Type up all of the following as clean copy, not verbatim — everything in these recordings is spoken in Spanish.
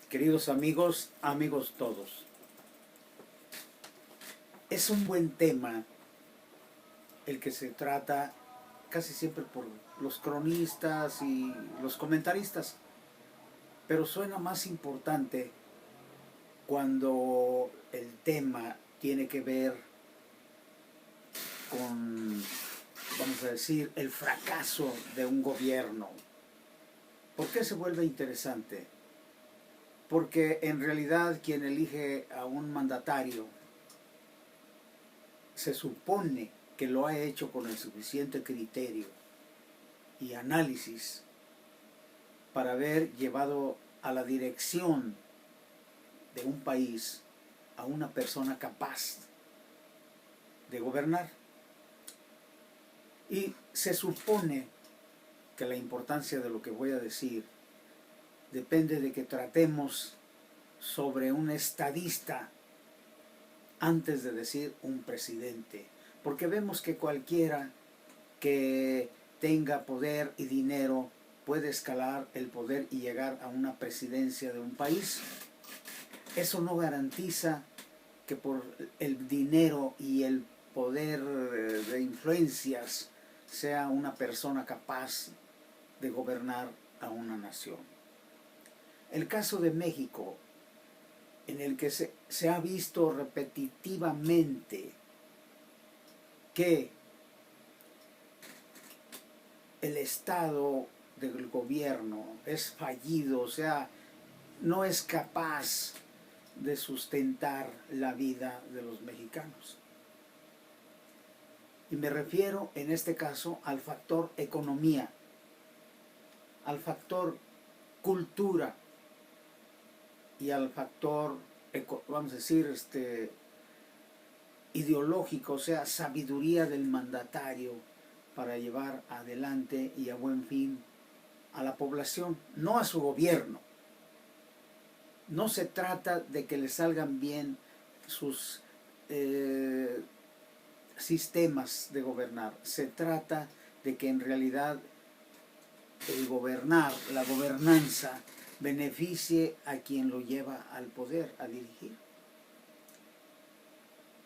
Queridos amigos, amigos todos, es un buen tema el que se trata casi siempre por los cronistas y los comentaristas, pero suena más importante cuando el tema tiene que ver con, vamos a decir, el fracaso de un gobierno. ¿Por qué se vuelve interesante? Porque en realidad quien elige a un mandatario se supone que lo ha hecho con el suficiente criterio y análisis para haber llevado a la dirección de un país a una persona capaz de gobernar. Y se supone que la importancia de lo que voy a decir depende de que tratemos sobre un estadista antes de decir un presidente, porque vemos que cualquiera que tenga poder y dinero puede escalar el poder y llegar a una presidencia de un país. Eso no garantiza que por el dinero y el poder de influencias sea una persona capaz de gobernar a una nación. El caso de México, en el que se ha visto repetitivamente que el Estado del gobierno es fallido, o sea, no es capaz de sustentar la vida de los mexicanos. Y me refiero en este caso al factor economía, al factor cultura y al factor, vamos a decir, ideológico, o sea, sabiduría del mandatario para llevar adelante y a buen fin a la población, no a su gobierno. No se trata de que le salgan bien sus sistemas de gobernar, se trata de que en realidad el gobernar, la gobernanza, beneficie a quien lo lleva al poder, a dirigir.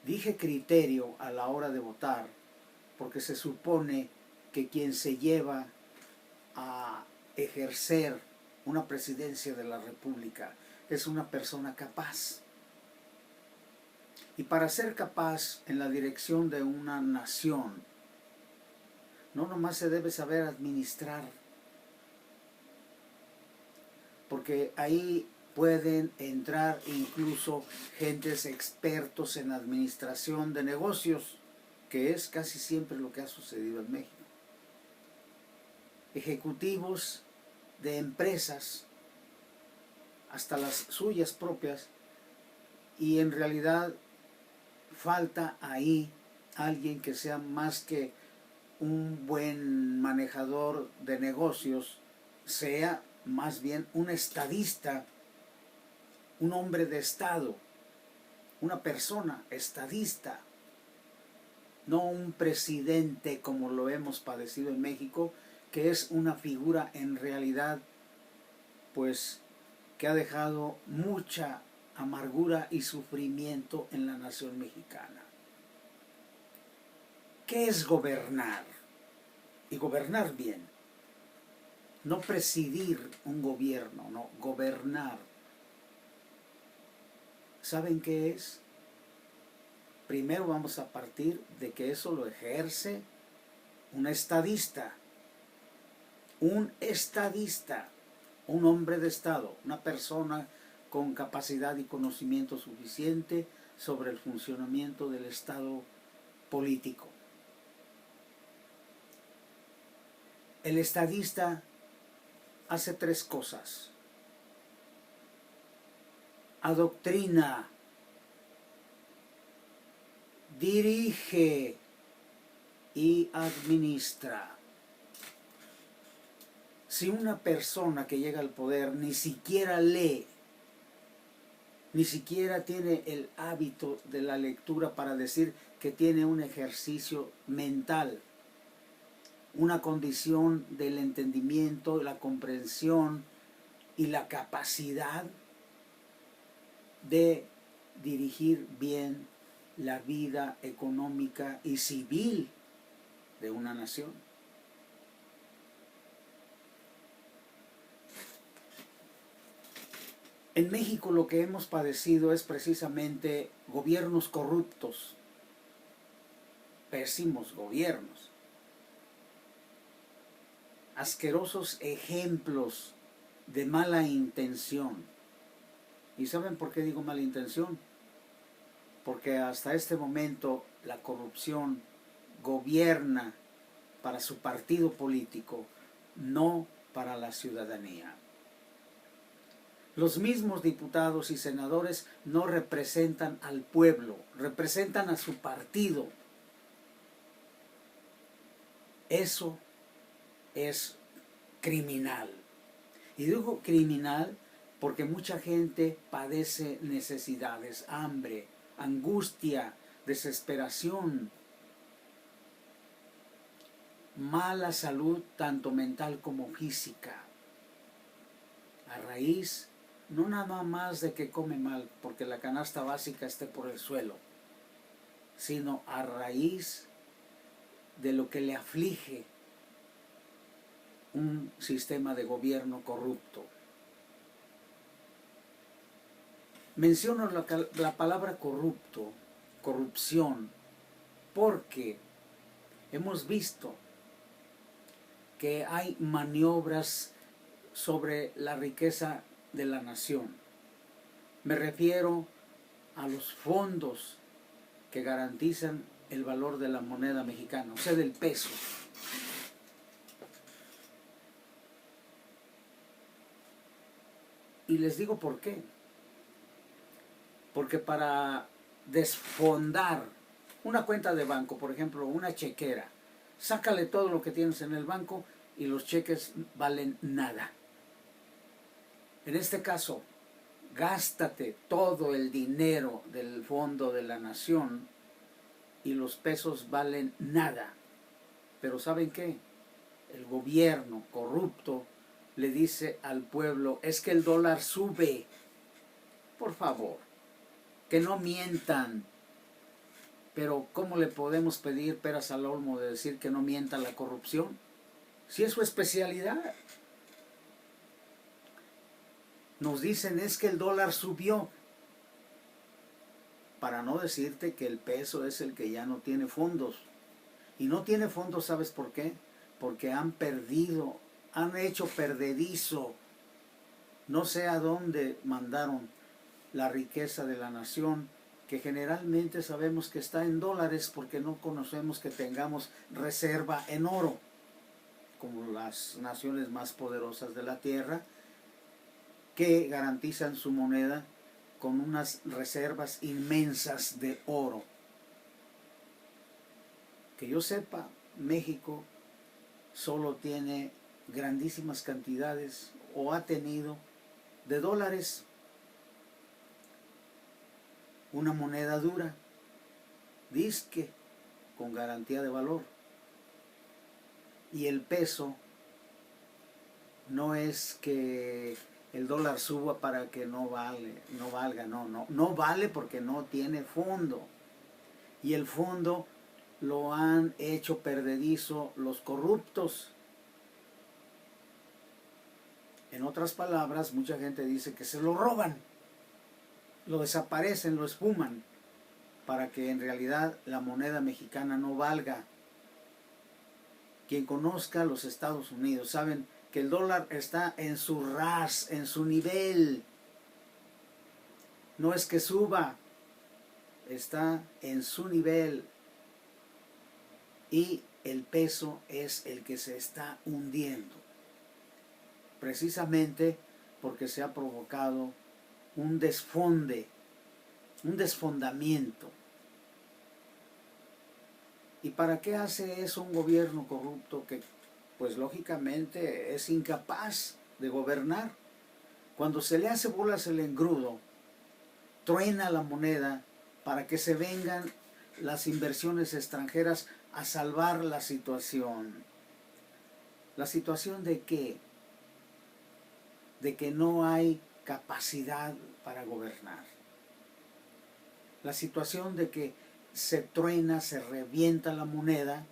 Dije criterio a la hora de votar, porque se supone que quien se lleva a ejercer una presidencia de la República es una persona capaz. Y para ser capaz en la dirección de una nación, no nomás se debe saber administrar, porque ahí pueden entrar incluso gentes expertos en administración de negocios, que es casi siempre lo que ha sucedido en México. Ejecutivos de empresas, hasta las suyas propias, y en realidad falta ahí alguien que sea más que un buen manejador de negocios, sea más bien un estadista, un hombre de Estado, una persona estadista, no un presidente como lo hemos padecido en México, que es una figura en realidad pues que ha dejado mucha amargura y sufrimiento en la nación mexicana. ¿Qué es gobernar? Y gobernar bien. No presidir un gobierno, no, gobernar. ¿Saben qué es? Primero vamos a partir de que eso lo ejerce un estadista. Un estadista, un hombre de Estado, una persona con capacidad y conocimiento suficiente sobre el funcionamiento del Estado político. El estadista hace tres cosas: adoctrina, dirige y administra. Si una persona que llega al poder ni siquiera lee, ni siquiera tiene el hábito de la lectura para decir que tiene un ejercicio mental, una condición del entendimiento, la comprensión y la capacidad de dirigir bien la vida económica y civil de una nación. En México lo que hemos padecido es precisamente gobiernos corruptos, pésimos gobiernos, asquerosos ejemplos de mala intención. ¿Y saben por qué digo mala intención? Porque hasta este momento la corrupción gobierna para su partido político, no para la ciudadanía. Los mismos diputados y senadores no representan al pueblo, representan a su partido. Eso es criminal. Y digo criminal porque mucha gente padece necesidades, hambre, angustia, desesperación, mala salud tanto mental como física, a raíz no nada más de que come mal porque la canasta básica esté por el suelo, sino a raíz de lo que le aflige un sistema de gobierno corrupto. Menciono la palabra corrupto, corrupción, porque hemos visto que hay maniobras sobre la riqueza de la nación. Me refiero a los fondos que garantizan el valor de la moneda mexicana, o sea, del peso. Y les digo por qué. Porque para desfondar una cuenta de banco, por ejemplo, una chequera, sácale todo lo que tienes en el banco y los cheques valen nada. En este caso, gástate todo el dinero del fondo de la nación y los pesos valen nada. Pero ¿saben qué? El gobierno corrupto le dice al pueblo, es que el dólar sube. Por favor, que no mientan. Pero ¿cómo le podemos pedir peras al olmo de decir que no mienta la corrupción? Si es su especialidad. Nos dicen es que el dólar subió. Para no decirte que el peso es el que ya no tiene fondos. Y no tiene fondos, ¿sabes por qué? Porque han perdido, han hecho perdedizo. No sé a dónde mandaron la riqueza de la nación, que generalmente sabemos que está en dólares porque no conocemos que tengamos reserva en oro, como las naciones más poderosas de la tierra, que garantizan su moneda con unas reservas inmensas de oro. Que yo sepa, México solo tiene grandísimas cantidades, o ha tenido, de dólares, una moneda dura, disque, con garantía de valor. Y el peso no es que el dólar suba para que no valga, no vale porque no tiene fondo. Y el fondo lo han hecho perdedizo los corruptos. En otras palabras, mucha gente dice que se lo roban, lo desaparecen, lo esfuman, para que en realidad la moneda mexicana no valga. Quien conozca los Estados Unidos saben que el dólar está en su ras, en su nivel. No es que suba, está en su nivel. Y el peso es el que se está hundiendo. Precisamente porque se ha provocado un desfonde, un desfondamiento. ¿Y para qué hace eso un gobierno corrupto que, pues lógicamente, es incapaz de gobernar? Cuando se le hace bolas el engrudo, truena la moneda para que se vengan las inversiones extranjeras a salvar la situación. ¿La situación de qué? De que no hay capacidad para gobernar. La situación de que se truena, se revienta la moneda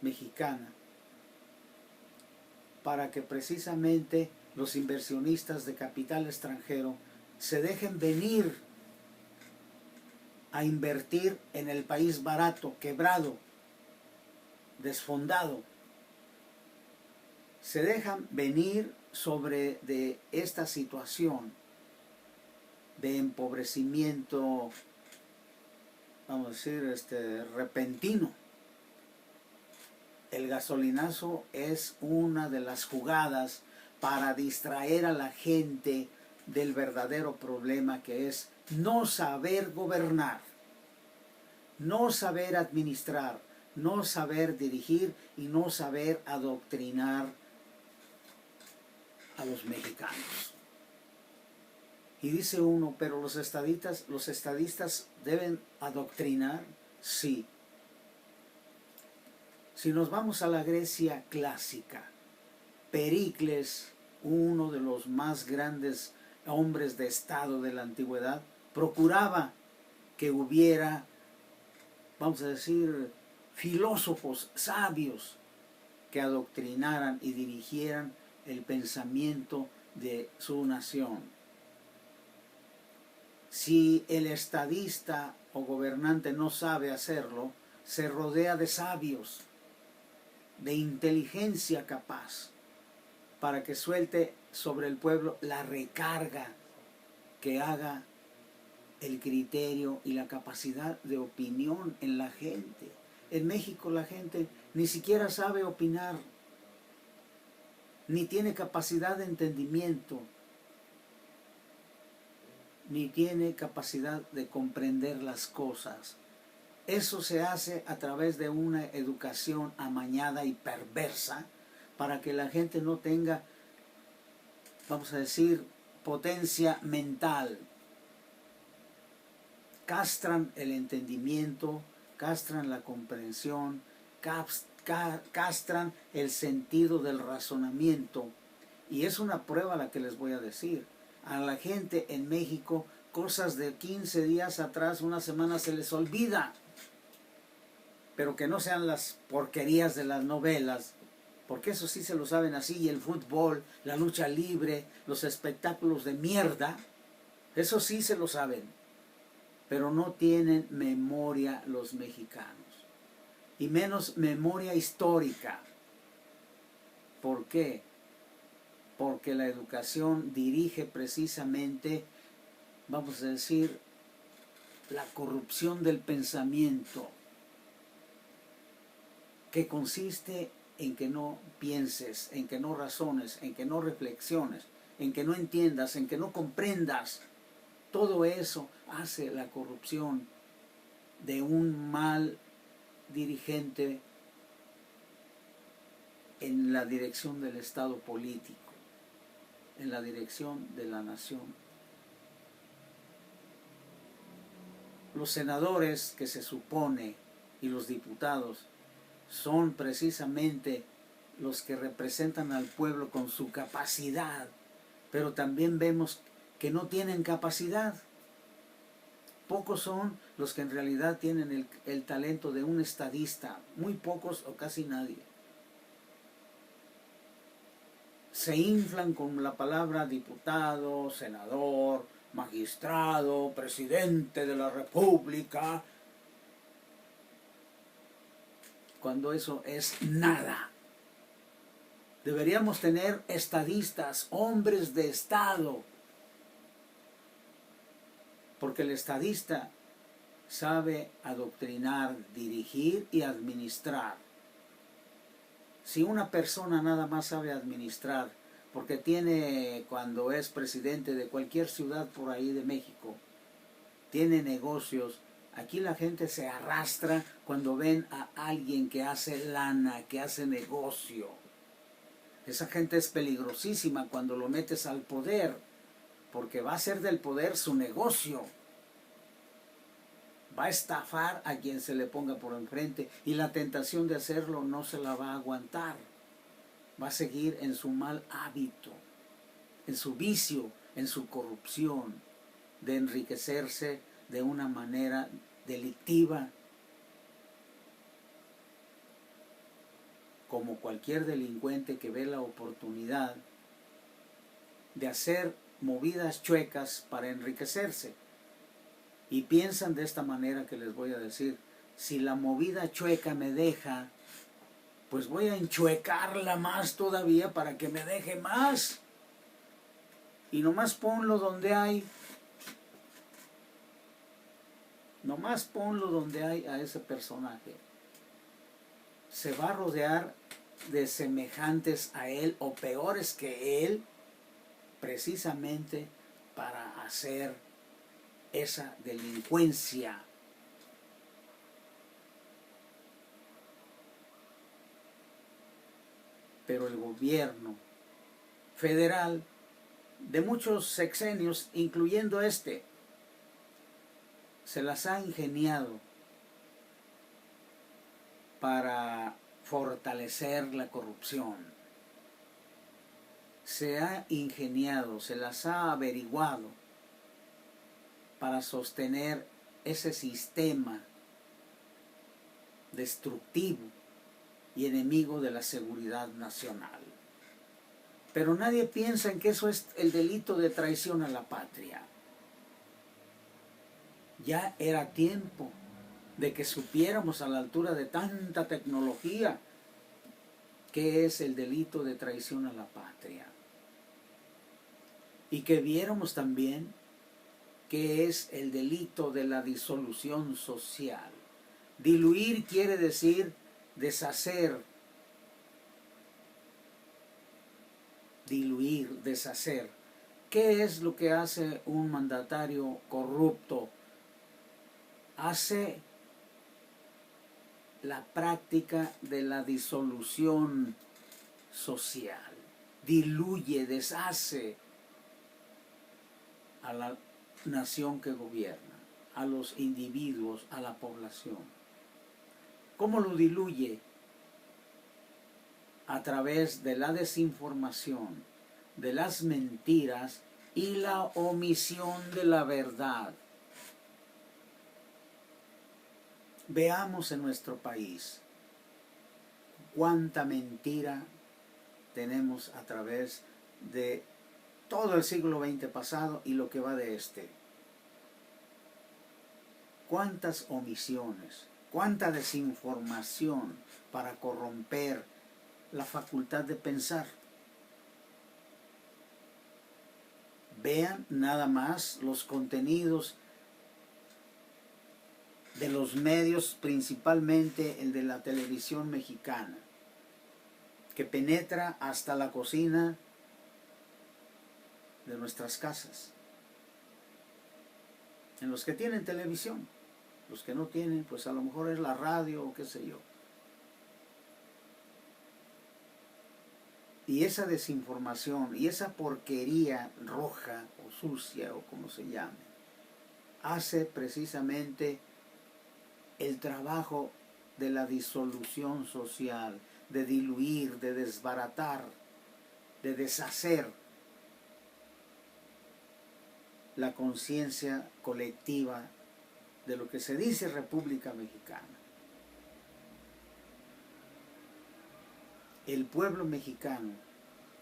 mexicana para que precisamente los inversionistas de capital extranjero se dejen venir a invertir en el país barato, quebrado, desfondado. Se dejan venir sobre de esta situación de empobrecimiento, vamos a decir, repentino. El gasolinazo es una de las jugadas para distraer a la gente del verdadero problema, que es no saber gobernar, no saber administrar, no saber dirigir y no saber adoctrinar a los mexicanos. Y dice uno, pero los estadistas deben adoctrinar. Sí. Si nos vamos a la Grecia clásica, Pericles, uno de los más grandes hombres de Estado de la antigüedad, procuraba que hubiera, vamos a decir, filósofos sabios que adoctrinaran y dirigieran el pensamiento de su nación. Si el estadista o gobernante no sabe hacerlo, se rodea de sabios, de inteligencia capaz, para que suelte sobre el pueblo la recarga que haga el criterio y la capacidad de opinión en la gente. En México la gente ni siquiera sabe opinar, ni tiene capacidad de entendimiento, ni tiene capacidad de comprender las cosas. Eso se hace a través de una educación amañada y perversa para que la gente no tenga, vamos a decir, potencia mental. Castran el entendimiento, castran la comprensión, castran el sentido del razonamiento. Y es una prueba la que les voy a decir. A la gente en México, cosas de 15 días atrás, una semana, se les olvida. Pero que no sean las porquerías de las novelas, porque eso sí se lo saben así, y el fútbol, la lucha libre, los espectáculos de mierda, eso sí se lo saben, pero no tienen memoria los mexicanos, y menos memoria histórica. ¿Por qué? Porque la educación dirige precisamente, vamos a decir, la corrupción del pensamiento, que consiste en que no pienses, en que no razones, en que no reflexiones, en que no entiendas, en que no comprendas. Todo eso hace la corrupción de un mal dirigente en la dirección del Estado político, en la dirección de la nación. Los senadores que se supone y los diputados son precisamente los que representan al pueblo con su capacidad, pero también vemos que no tienen capacidad. Pocos son los que en realidad tienen el talento de un estadista, muy pocos o casi nadie. Se inflan con la palabra diputado, senador, magistrado, presidente de la República, cuando eso es nada. Deberíamos tener estadistas, hombres de Estado, porque el estadista sabe adoctrinar, dirigir y administrar. Si una persona nada más sabe administrar, porque tiene, cuando es presidente de cualquier ciudad por ahí de México, tiene negocios, aquí la gente se arrastra cuando ven a alguien que hace lana, que hace negocio. Esa gente es peligrosísima cuando lo metes al poder, porque va a hacer del poder su negocio. Va a estafar a quien se le ponga por enfrente, y la tentación de hacerlo no se la va a aguantar. Va a seguir en su mal hábito, en su vicio, en su corrupción de enriquecerse de una manera delictiva, como cualquier delincuente que ve la oportunidad de hacer movidas chuecas para enriquecerse. Y piensan de esta manera que les voy a decir: si la movida chueca me deja, pues voy a enchuecarla más todavía para que me deje más. Y nomás ponlo donde hay. Nomás ponlo donde hay a ese personaje. Se va a rodear de semejantes a él o peores que él, precisamente para hacer esa delincuencia. Pero el gobierno federal de muchos sexenios, incluyendo este, se las ha ingeniado para fortalecer la corrupción. Se ha ingeniado, se las ha averiguado para sostener ese sistema destructivo y enemigo de la seguridad nacional. Pero nadie piensa en que eso es el delito de traición a la patria. Ya era tiempo de que supiéramos a la altura de tanta tecnología qué es el delito de traición a la patria. Y que viéramos también qué es el delito de la disolución social. Diluir quiere decir deshacer. Diluir, deshacer. ¿Qué es lo que hace un mandatario corrupto? Hace la práctica de la disolución social. Diluye, deshace a la nación que gobierna, a los individuos, a la población. ¿Cómo lo diluye? A través de la desinformación, de las mentiras y la omisión de la verdad. Veamos en nuestro país cuánta mentira tenemos a través de todo el siglo XX pasado y lo que va de este. Cuántas omisiones, cuánta desinformación para corromper la facultad de pensar. Vean nada más los contenidos de los medios, principalmente el de la televisión mexicana, que penetra hasta la cocina de nuestras casas. En los que tienen televisión, los que no tienen, pues a lo mejor es la radio o qué sé yo. Y esa desinformación y esa porquería roja o sucia o como se llame, hace precisamente el trabajo de la disolución social, de diluir, de desbaratar, de deshacer la conciencia colectiva de lo que se dice República Mexicana. El pueblo mexicano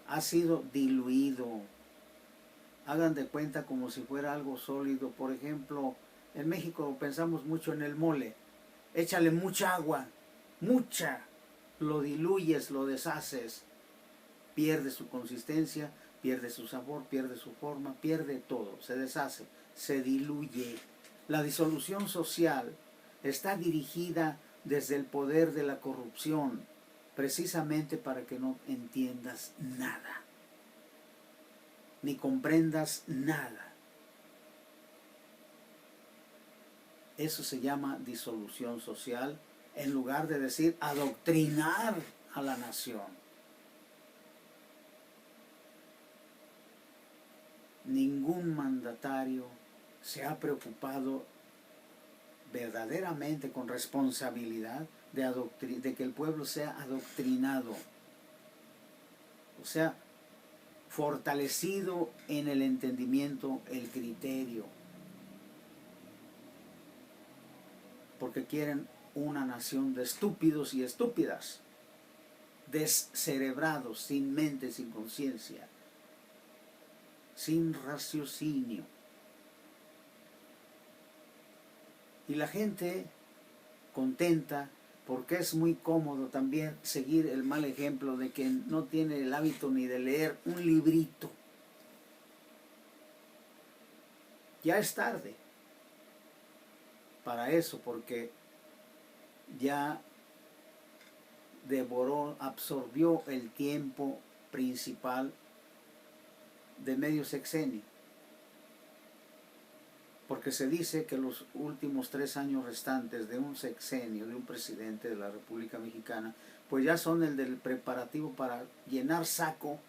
ha sido diluido. Hagan de cuenta como si fuera algo sólido. Por ejemplo, en México pensamos mucho en el mole. Échale mucha agua, mucha. Lo diluyes, lo deshaces. Pierde su consistencia, pierde su sabor, pierde su forma, pierde todo. Se deshace, se diluye. La disolución social está dirigida desde el poder de la corrupción, precisamente para que no entiendas nada, ni comprendas nada. Eso se llama disolución social, en lugar de decir adoctrinar a la nación. Ningún mandatario se ha preocupado verdaderamente, con responsabilidad, de que el pueblo sea adoctrinado, o sea, fortalecido en el entendimiento, el criterio. que quieren una nación de estúpidos y estúpidas, descerebrados, sin mente, sin conciencia, sin raciocinio. Y la gente contenta porque es muy cómodo también seguir el mal ejemplo de quien no tiene el hábito ni de leer un librito. Ya es tarde para eso, porque ya devoró, absorbió el tiempo principal de medio sexenio. Porque se dice que los últimos 3 años restantes de un sexenio de un presidente de la República Mexicana, pues ya son el del preparativo para llenar saco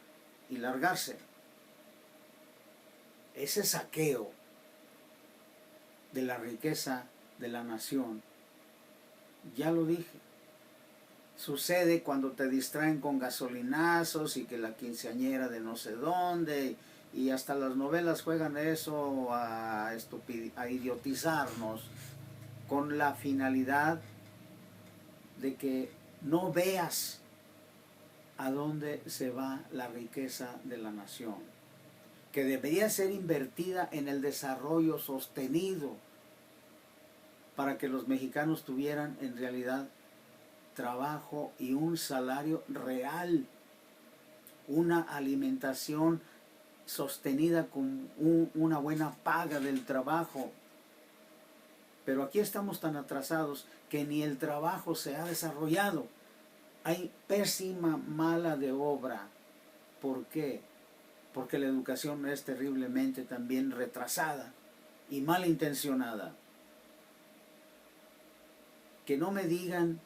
y largarse. Ese saqueo de la riqueza de la nación, ya lo dije, sucede cuando te distraen con gasolinazos y que la quinceañera de no sé dónde, y hasta las novelas juegan eso a idiotizarnos con la finalidad de que no veas a dónde se va la riqueza de la nación, que debería ser invertida en el desarrollo sostenido para que los mexicanos tuvieran en realidad trabajo y un salario real, una alimentación sostenida con una buena paga del trabajo. Pero aquí estamos tan atrasados que ni el trabajo se ha desarrollado. Hay pésima mala de obra. ¿Por qué? Porque la educación es terriblemente también retrasada y malintencionada. Que no me digan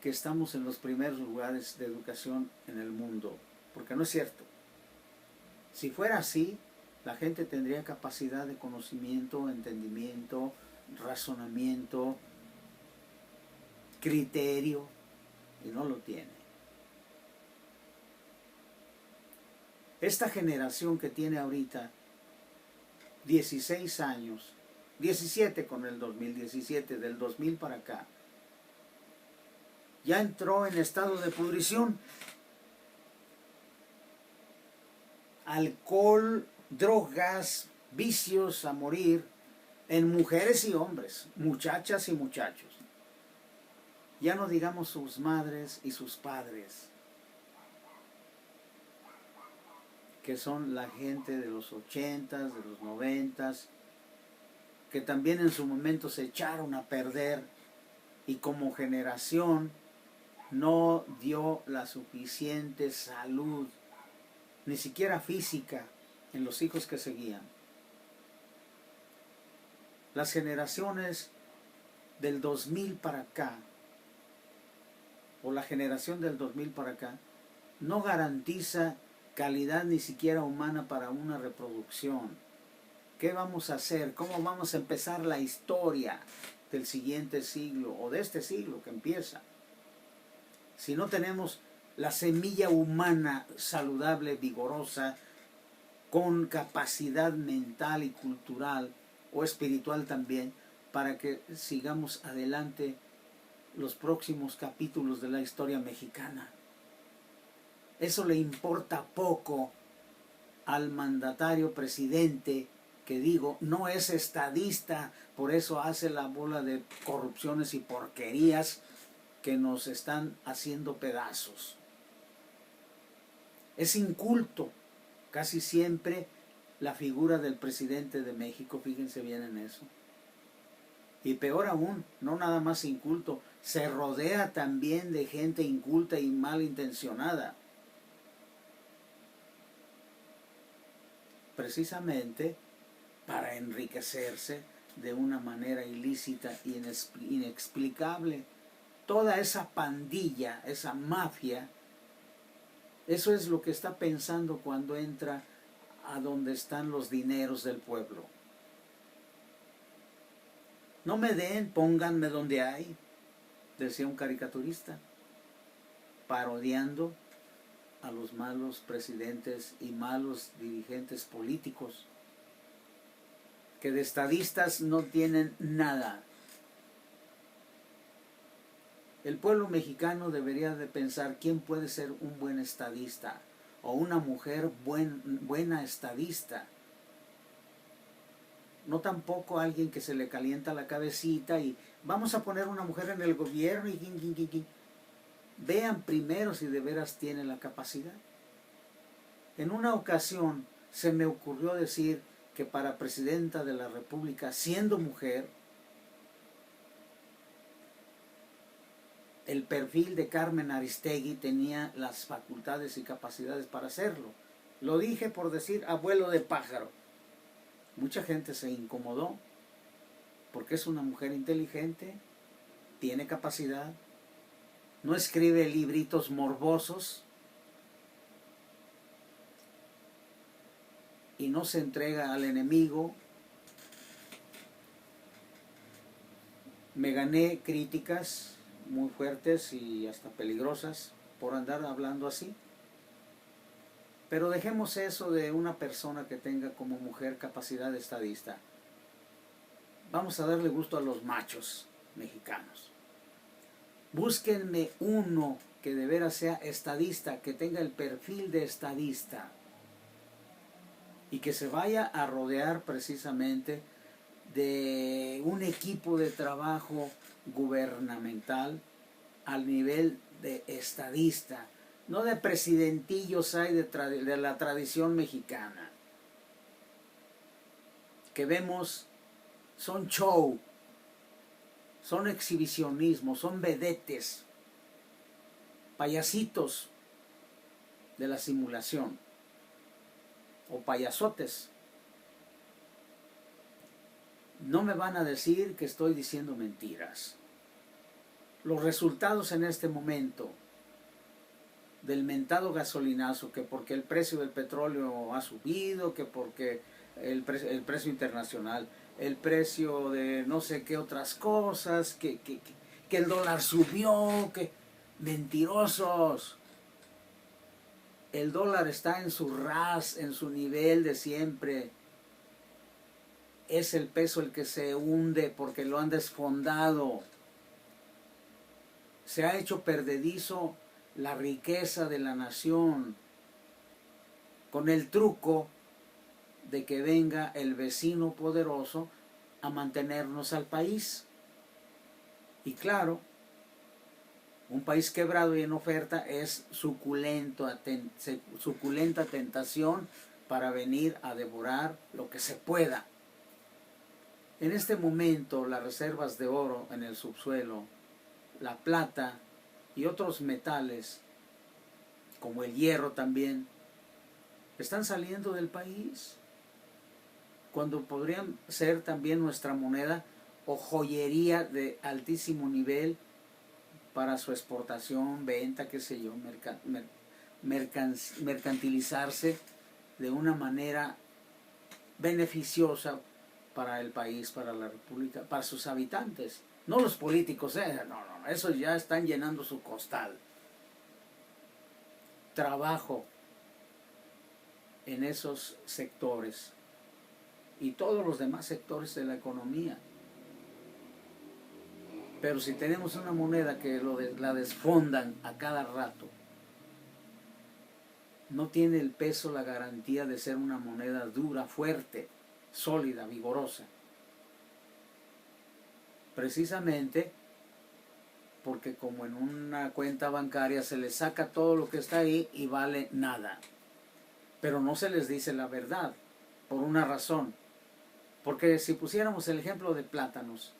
que estamos en los primeros lugares de educación en el mundo, porque no es cierto. Si fuera así, la gente tendría capacidad de conocimiento, entendimiento, razonamiento, criterio, y no lo tiene. Esta generación que tiene ahorita 16 años, 17 con el 2017, del 2000 para acá, ya entró en estado de pudrición. Alcohol, drogas, vicios a morir en mujeres y hombres, muchachas y muchachos. Ya no digamos sus madres y sus padres, que son la gente de los 80s, de los 90s, que también en su momento se echaron a perder y como generación no dio la suficiente salud, ni siquiera física, en los hijos que seguían. Las generaciones del 2000 para acá, o la generación del 2000 para acá, no garantiza calidad ni siquiera humana para una reproducción. ¿Qué vamos a hacer? ¿Cómo vamos a empezar la historia del siguiente siglo o de este siglo que empieza? Si no tenemos la semilla humana saludable, vigorosa, con capacidad mental y cultural o espiritual también, para que sigamos adelante los próximos capítulos de la historia mexicana. Eso le importa poco al mandatario presidente, que digo, no es estadista, por eso hace la bola de corrupciones y porquerías que nos están haciendo pedazos. Es inculto casi siempre la figura del presidente de México, fíjense bien en eso. Y peor aún, no nada más inculto, se rodea también de gente inculta y malintencionada. Precisamente para enriquecerse de una manera ilícita e inexplicable. Toda esa pandilla, esa mafia, eso es lo que está pensando cuando entra a donde están los dineros del pueblo. No me den, pónganme donde hay, decía un caricaturista, parodiando a los malos presidentes y malos dirigentes políticos, que de estadistas no tienen nada. El pueblo mexicano debería de pensar quién puede ser un buen estadista o una mujer buena estadista. No tampoco alguien que se le calienta la cabecita y vamos a poner una mujer en el gobierno y vean primero si de veras tiene la capacidad. En una ocasión se me ocurrió decir que para presidenta de la República, siendo mujer, el perfil de Carmen Aristegui tenía las facultades y capacidades para hacerlo. Lo dije por decir abuelo de pájaro. Mucha gente se incomodó porque es una mujer inteligente, tiene capacidad, no escribe libritos morbosos y no se entrega al enemigo. Me gané críticas muy fuertes y hasta peligrosas por andar hablando así. Pero dejemos eso de una persona que tenga como mujer capacidad de estadista. Vamos a darle gusto a los machos mexicanos. Búsquenme uno que de veras sea estadista, que tenga el perfil de estadista y que se vaya a rodear precisamente de un equipo de trabajo gubernamental al nivel de estadista, no de presidentillos hay de la tradición mexicana, que vemos son show, son exhibicionismo, son vedetes, payasitos de la simulación o payasotes. No me van a decir que estoy diciendo mentiras. Los resultados en este momento del mentado gasolinazo, que porque el precio del petróleo ha subido, que porque el precio internacional, el precio de no sé qué otras cosas, que el dólar subió, que mentirosos. El dólar está en su en su nivel de siempre. Es el peso el que se hunde porque lo han desfondado. Se ha hecho perdedizo la riqueza de la nación con el truco de que venga el vecino poderoso a mantenernos al país. Y claro, un país quebrado y en oferta es suculenta tentación para venir a devorar lo que se pueda. En este momento las reservas de oro en el subsuelo, la plata y otros metales, como el hierro también, están saliendo del país, cuando podrían ser también nuestra moneda o joyería de altísimo nivel para su exportación, venta, qué sé yo, mercantilizarse de una manera beneficiosa para el país, para la República, para sus habitantes. No los políticos, no, esos ya están llenando su costal. Trabajo en esos sectores y todos los demás sectores de la economía. Pero si tenemos una moneda que la desfondan a cada rato, no tiene el peso, la garantía de ser una moneda dura, fuerte, sólida, vigorosa. Precisamente porque como en una cuenta bancaria se les saca todo lo que está ahí y vale nada. Pero no se les dice la verdad, por una razón. Porque si pusiéramos el ejemplo de plátanos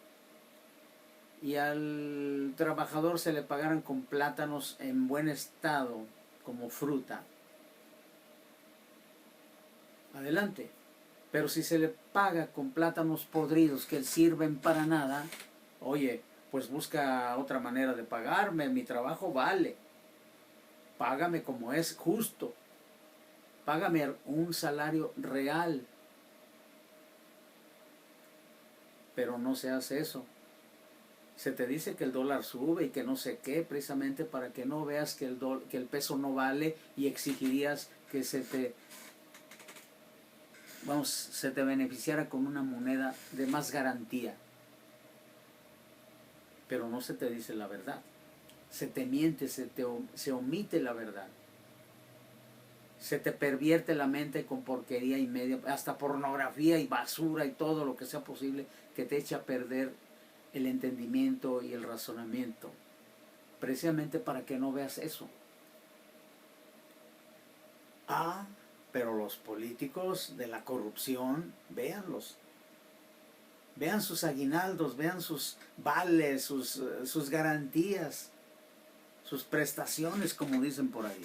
y al trabajador se le pagaran con plátanos en buen estado, como fruta, adelante. Pero si se le paga con plátanos podridos que sirven para nada, oye, pues busca otra manera de pagarme, mi trabajo vale. Págame como es justo. Págame un salario real. Pero no se hace eso. Se te dice que el dólar sube y que no sé qué, precisamente para que no veas que el peso no vale y exigirías que se te beneficiara con una moneda de más garantía. Pero no se te dice la verdad. se te miente, se omite la verdad. Se te pervierte la mente con porquería y media, hasta pornografía y basura y todo lo que sea posible que te eche a perder el entendimiento y el razonamiento. Precisamente para que no veas eso. Ah, pero los políticos de la corrupción, véanlos. Vean sus aguinaldos, vean sus vales, sus garantías, sus prestaciones, como dicen por ahí.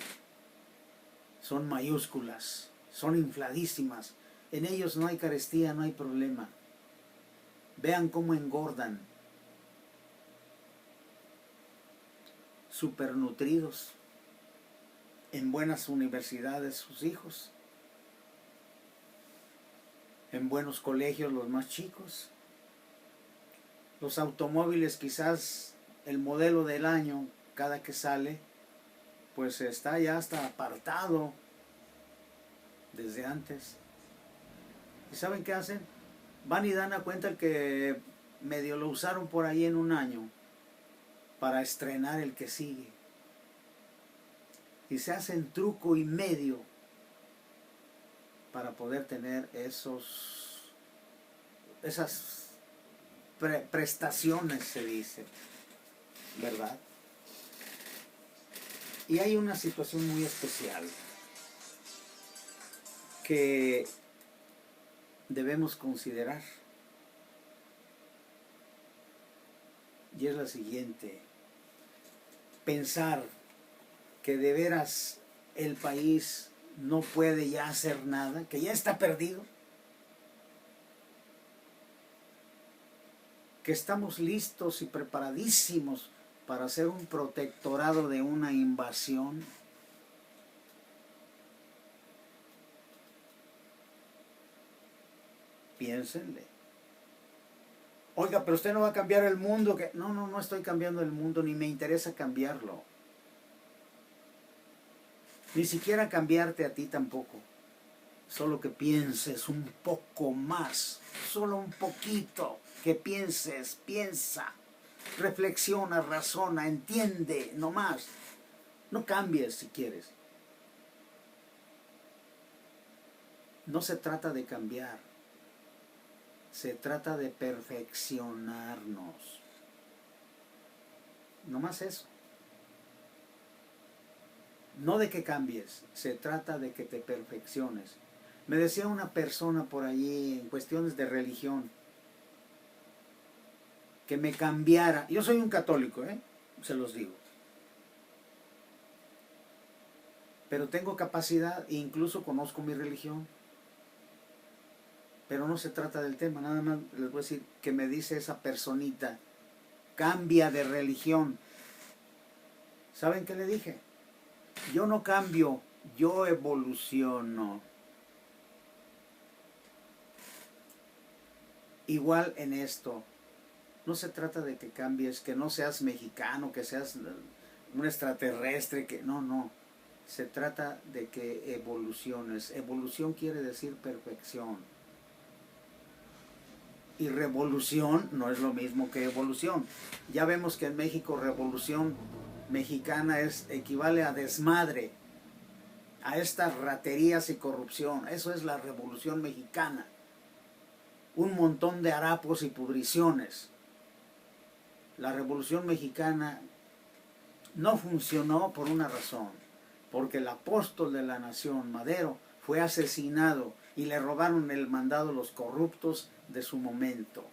Son mayúsculas, son infladísimas. En ellos no hay carestía, no hay problema. Vean cómo engordan. Supernutridos. En buenas universidades sus hijos. En buenos colegios los más chicos. Los automóviles, quizás el modelo del año, cada que sale, pues está ya hasta apartado desde antes. ¿Y saben qué hacen? Van y dan a cuenta el que medio lo usaron por ahí en un año para estrenar el que sigue. Y se hacen truco y medio para poder tener esas prestaciones, se dice, ¿verdad? Y hay una situación muy especial que debemos considerar, y es la siguiente: pensar que de veras el país no puede ya hacer nada, que ya está perdido, que estamos listos y preparadísimos para ser un protectorado de una invasión. Piénsenle. Oiga, pero usted no va a cambiar el mundo. Que no estoy cambiando el mundo, ni me interesa cambiarlo. Ni siquiera cambiarte a ti tampoco. Solo que pienses un poco más, solo un poquito, que pienses, piensa, reflexiona, razona, entiende, no más. No cambies si quieres. No se trata de cambiar, se trata de perfeccionarnos. No más eso. No de que cambies, se trata de que te perfecciones. Me decía una persona por allí en cuestiones de religión que me cambiara. Yo soy un católico, se los digo. Pero tengo capacidad e incluso conozco mi religión. Pero no se trata del tema, nada más les voy a decir que me dice esa personita, cambia de religión. ¿Saben qué le dije? Yo no cambio, yo evoluciono. Igual en esto, no se trata de que cambies, que no seas mexicano, que seas un extraterrestre, que no. Se trata de que evoluciones. Evolución quiere decir perfección. Y revolución no es lo mismo que evolución. Ya vemos que en México revolución mexicana equivale a desmadre, a estas raterías y corrupción. Eso es la revolución mexicana. Un montón de harapos y pudriciones. La revolución mexicana no funcionó por una razón, porque el apóstol de la nación, Madero, fue asesinado y le robaron el mandado los corruptos de su momento.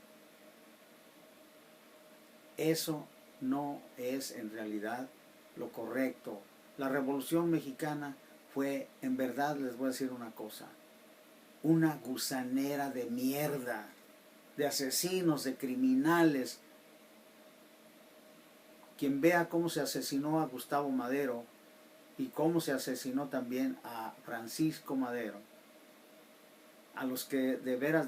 Eso no es en realidad lo correcto. La revolución mexicana fue, en verdad les voy a decir una cosa, una gusanera de mierda, de asesinos, de criminales. Quien vea cómo se asesinó a Gustavo Madero y cómo se asesinó también a Francisco Madero, a los que de veras,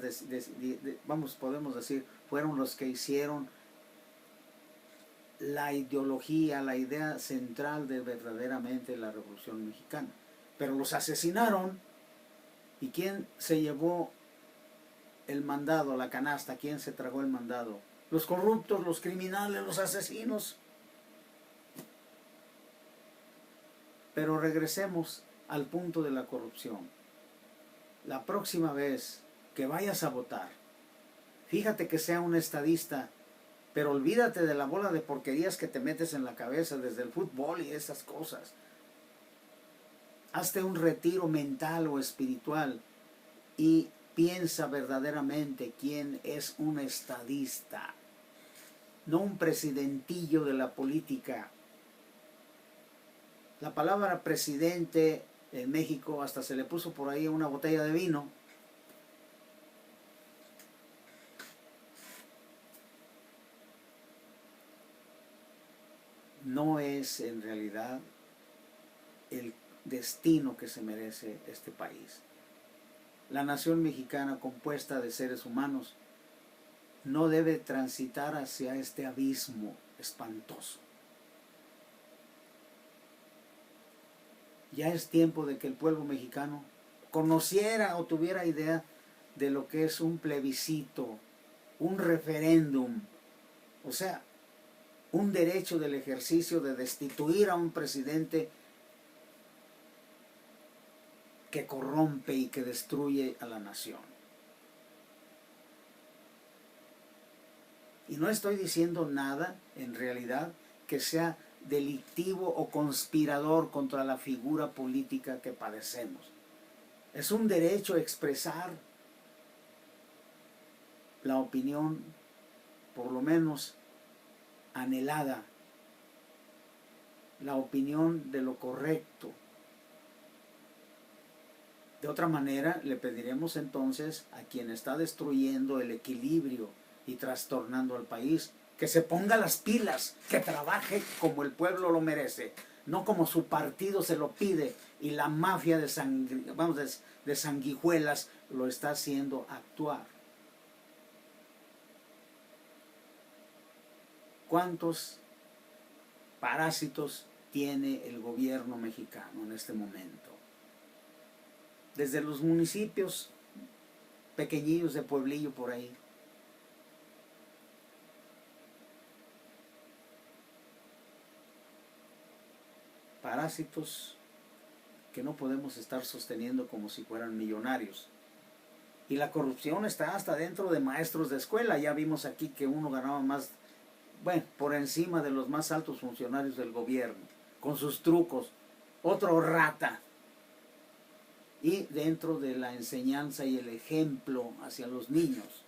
podemos decir, fueron los que hicieron la ideología, la idea central de verdaderamente la Revolución Mexicana. Pero los asesinaron. ¿Y quién se llevó el mandado, la canasta? ¿Quién se tragó el mandado? Los corruptos, los criminales, los asesinos. Pero regresemos al punto de la corrupción. La próxima vez que vayas a votar, fíjate que sea un estadista, pero olvídate de la bola de porquerías que te metes en la cabeza desde el fútbol y esas cosas. Hazte un retiro mental o espiritual y piensa verdaderamente quién es un estadista, no un presidentillo de la política. La palabra presidente en México hasta se le puso por ahí una botella de vino. No es en realidad el destino que se merece este país. La nación mexicana, compuesta de seres humanos, no debe transitar hacia este abismo espantoso. Ya es tiempo de que el pueblo mexicano conociera o tuviera idea de lo que es un plebiscito, un referéndum, o sea, un derecho del ejercicio de destituir a un presidente que corrompe y que destruye a la nación. Y no estoy diciendo nada, en realidad, que sea delictivo o conspirador contra la figura política que padecemos. Es un derecho a expresar la opinión, por lo menos anhelada, la opinión de lo correcto. De otra manera, le pediremos entonces a quien está destruyendo el equilibrio y trastornando al país, que se ponga las pilas, que trabaje como el pueblo lo merece, no como su partido se lo pide y la mafia de sanguijuelas lo está haciendo actuar. ¿Cuántos parásitos tiene el gobierno mexicano en este momento? Desde los municipios pequeñillos de pueblillo por ahí, parásitos que no podemos estar sosteniendo como si fueran millonarios. Y la corrupción está hasta dentro de maestros de escuela. Ya vimos aquí que uno ganaba más, bueno, por encima de los más altos funcionarios del gobierno, con sus trucos. Otro rata. Y dentro de la enseñanza y el ejemplo hacia los niños,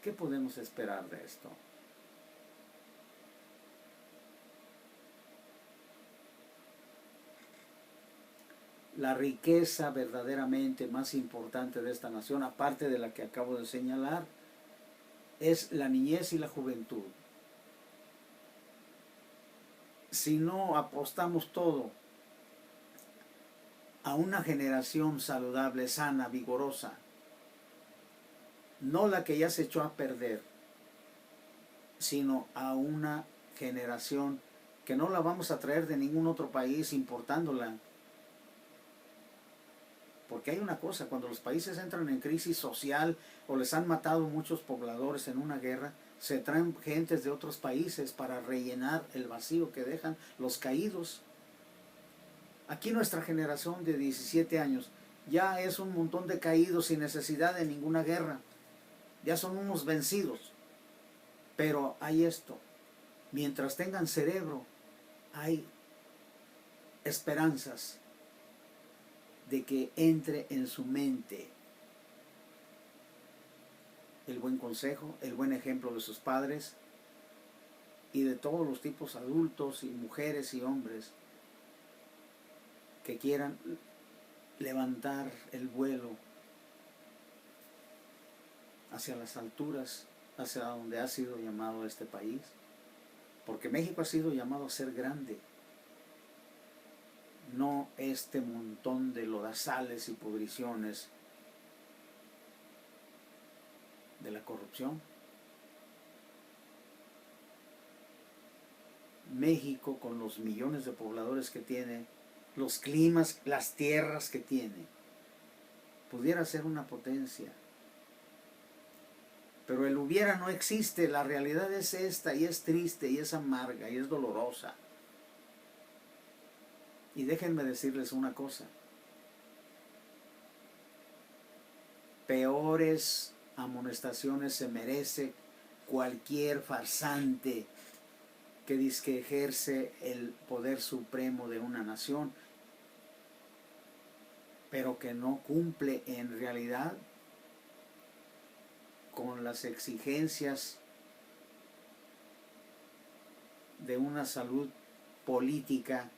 ¿qué podemos esperar de esto? La riqueza verdaderamente más importante de esta nación, aparte de la que acabo de señalar, es la niñez y la juventud. Si no apostamos todo a una generación saludable, sana, vigorosa, no la que ya se echó a perder, sino a una generación que no la vamos a traer de ningún otro país importándola. Porque hay una cosa, cuando los países entran en crisis social o les han matado muchos pobladores en una guerra, se traen gentes de otros países para rellenar el vacío que dejan los caídos. Aquí nuestra generación de 17 años ya es un montón de caídos sin necesidad de ninguna guerra. Ya son unos vencidos. Pero hay esto. Mientras tengan cerebro, hay esperanzas de que entre en su mente el buen consejo, el buen ejemplo de sus padres y de todos los tipos adultos y mujeres y hombres que quieran levantar el vuelo hacia las alturas, hacia donde ha sido llamado este país, porque México ha sido llamado a ser grande, no este montón de lodazales y pudriciones de la corrupción. México, con los millones de pobladores que tiene, los climas, las tierras que tiene, pudiera ser una potencia. Pero el hubiera no existe, la realidad es esta, y es triste, y es amarga, y es dolorosa. Y déjenme decirles una cosa. Peores amonestaciones se merece cualquier farsante que dizque ejerce el poder supremo de una nación, pero que no cumple en realidad con las exigencias de una salud política,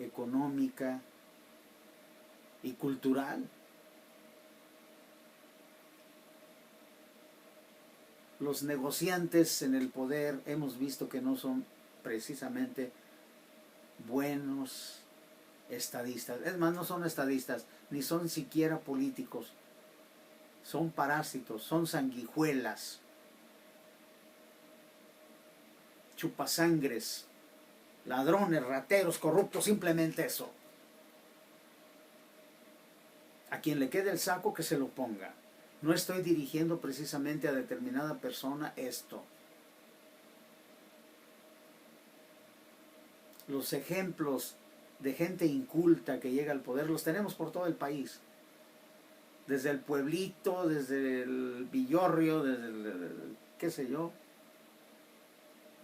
económica y cultural. Los negociantes en el poder hemos visto que no son precisamente buenos estadistas. Es más, no son estadistas, ni son siquiera políticos. Son parásitos, son sanguijuelas, chupasangres, ladrones, rateros, corruptos, simplemente eso. A quien le quede el saco, que se lo ponga. No estoy dirigiendo precisamente a determinada persona esto. Los ejemplos de gente inculta que llega al poder los tenemos por todo el país. Desde el pueblito, desde el villorrio, desde el qué sé yo.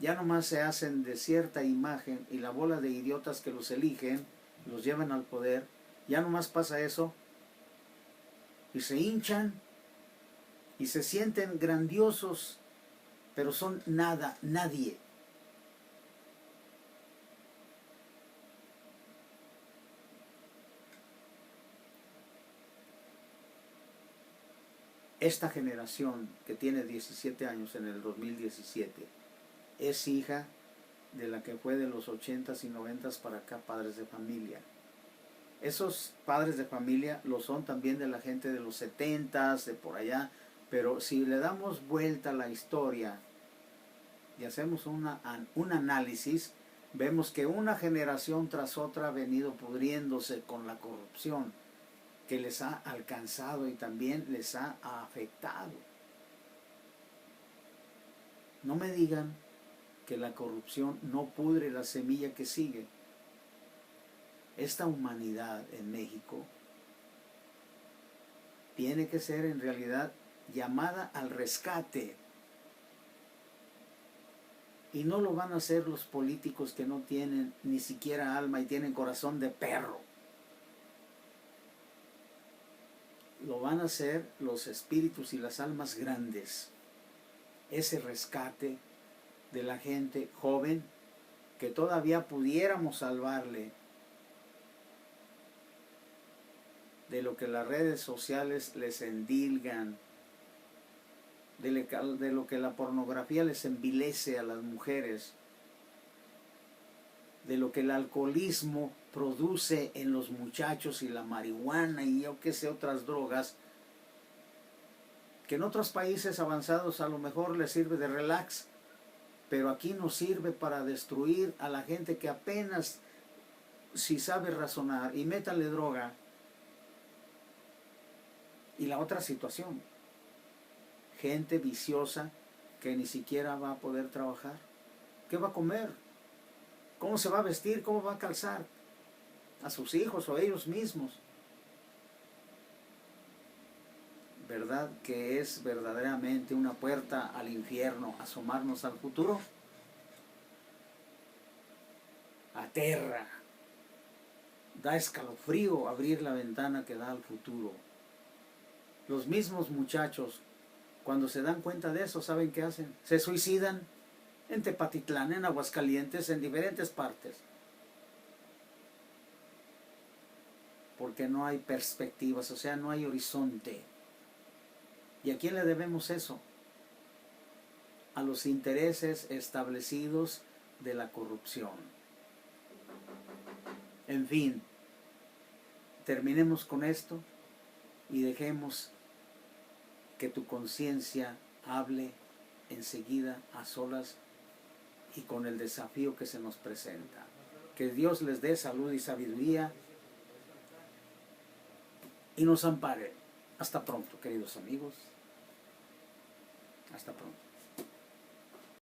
Ya nomás se hacen de cierta imagen y la bola de idiotas que los eligen, los llevan al poder. Ya nomás pasa eso y se hinchan y se sienten grandiosos, pero son nada, nadie. Esta generación que tiene 17 años en el 2017 es hija de la que fue de los 80s y 90s para acá, padres de familia. Esos padres de familia lo son también de la gente de los 70s, de por allá. Pero si le damos vuelta a la historia y hacemos un análisis, vemos que una generación tras otra ha venido pudriéndose con la corrupción que les ha alcanzado y también les ha afectado. No me digan que la corrupción no pudre la semilla que sigue. Esta humanidad en México tiene que ser en realidad llamada al rescate. Y no lo van a hacer los políticos que no tienen ni siquiera alma y tienen corazón de perro. Lo van a hacer los espíritus y las almas grandes. Ese rescate de la gente joven que todavía pudiéramos salvarle de lo que las redes sociales les endilgan, de lo que la pornografía les envilece a las mujeres, de lo que el alcoholismo produce en los muchachos y la marihuana y yo qué sé, otras drogas, que en otros países avanzados a lo mejor les sirve de relax, pero aquí nos sirve para destruir a la gente que apenas si sabe razonar, y métale droga. Y la otra situación, gente viciosa que ni siquiera va a poder trabajar. ¿Qué va a comer? ¿Cómo se va a vestir? ¿Cómo va a calzar? A sus hijos o a ellos mismos. ¿Verdad que es verdaderamente una puerta al infierno asomarnos al futuro? Aterra, da escalofrío abrir la ventana que da al futuro. Los mismos muchachos, cuando se dan cuenta de eso, ¿saben qué hacen? Se suicidan en Tepatitlán, en Aguascalientes, en diferentes partes. Porque no hay perspectivas, o sea, no hay horizonte. ¿Y a quién le debemos eso? A los intereses establecidos de la corrupción. En fin, terminemos con esto y dejemos que tu conciencia hable enseguida a solas y con el desafío que se nos presenta. Que Dios les dé salud y sabiduría y nos ampare. Hasta pronto, queridos amigos. Hasta pronto.